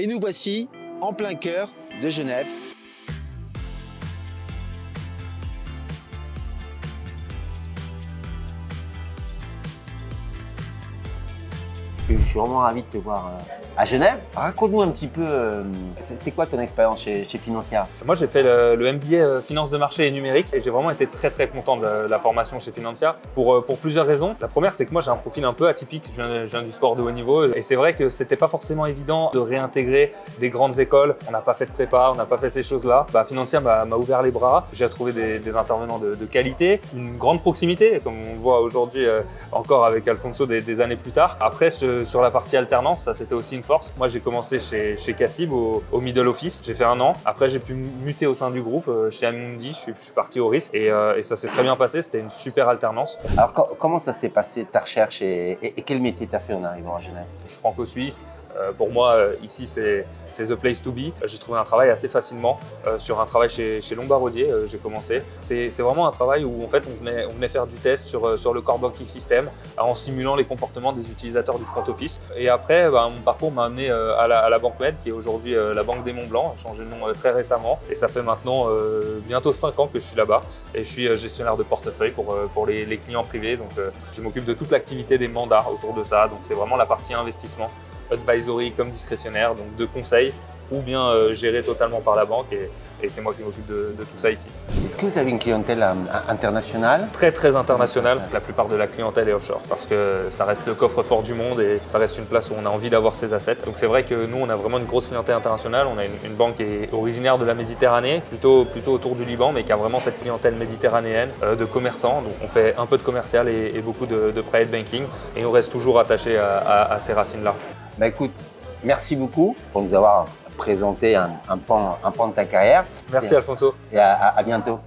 Et nous voici en plein cœur de Genève. Je suis vraiment ravi de te voir à Genève. Raconte-nous un petit peu, c'était quoi ton expérience chez Financière? Moi, j'ai fait le MBA Finance de marché et numérique et j'ai vraiment été très content de la formation chez Financière pour plusieurs raisons. La première, c'est que moi, j'ai un profil un peu atypique. Je viens du sport de haut niveau et c'est vrai que c'était pas forcément évident de réintégrer des grandes écoles. On n'a pas fait de prépa, on n'a pas fait ces choses-là. Financière m'a ouvert les bras. J'ai trouvé des intervenants de qualité, une grande proximité, comme on le voit aujourd'hui encore avec Alfonso des années plus tard. Après, sur la partie alternance, ça c'était aussi une force. Moi, j'ai commencé chez Cassib au middle office. J'ai fait 1 an. Après, j'ai pu muter au sein du groupe chez Amundi. Je suis parti au risque et ça s'est très bien passé. C'était une super alternance. Alors, comment ça s'est passé ta recherche et quel métier tu as fait en arrivant à Genève? Je suis franco-suisse. Pour moi, ici, c'est the place to be. J'ai trouvé un travail assez facilement sur un travail chez Lombardier. J'ai commencé. C'est vraiment un travail où en fait, on venait faire du test sur le core banking system en simulant les comportements des utilisateurs du front office. Et après, mon parcours m'a amené à la Banque Med, qui est aujourd'hui la Banque des Monts Blancs. J'ai changé de nom très récemment et ça fait maintenant bientôt 5 ans que je suis là-bas et je suis gestionnaire de portefeuille pour les clients privés. Donc, je m'occupe de toute l'activité des mandats autour de ça. Donc, c'est vraiment la partie investissement, advisory comme discrétionnaire, donc de conseils ou bien géré totalement par la banque et c'est moi qui m'occupe de tout ça ici. Est-ce que vous avez une clientèle internationale? Très internationale. La plupart de la clientèle est offshore parce que ça reste le coffre-fort du monde et ça reste une place où on a envie d'avoir ses assets. Donc c'est vrai que nous, on a vraiment une grosse clientèle internationale. On a une banque qui est originaire de la Méditerranée, plutôt autour du Liban, mais qui a vraiment cette clientèle méditerranéenne de commerçants. Donc on fait un peu de commercial et beaucoup de private banking et on reste toujours attaché à ces racines-là. Écoute, merci beaucoup pour nous avoir présenté un pan de ta carrière. Merci Alfonso. Et à bientôt.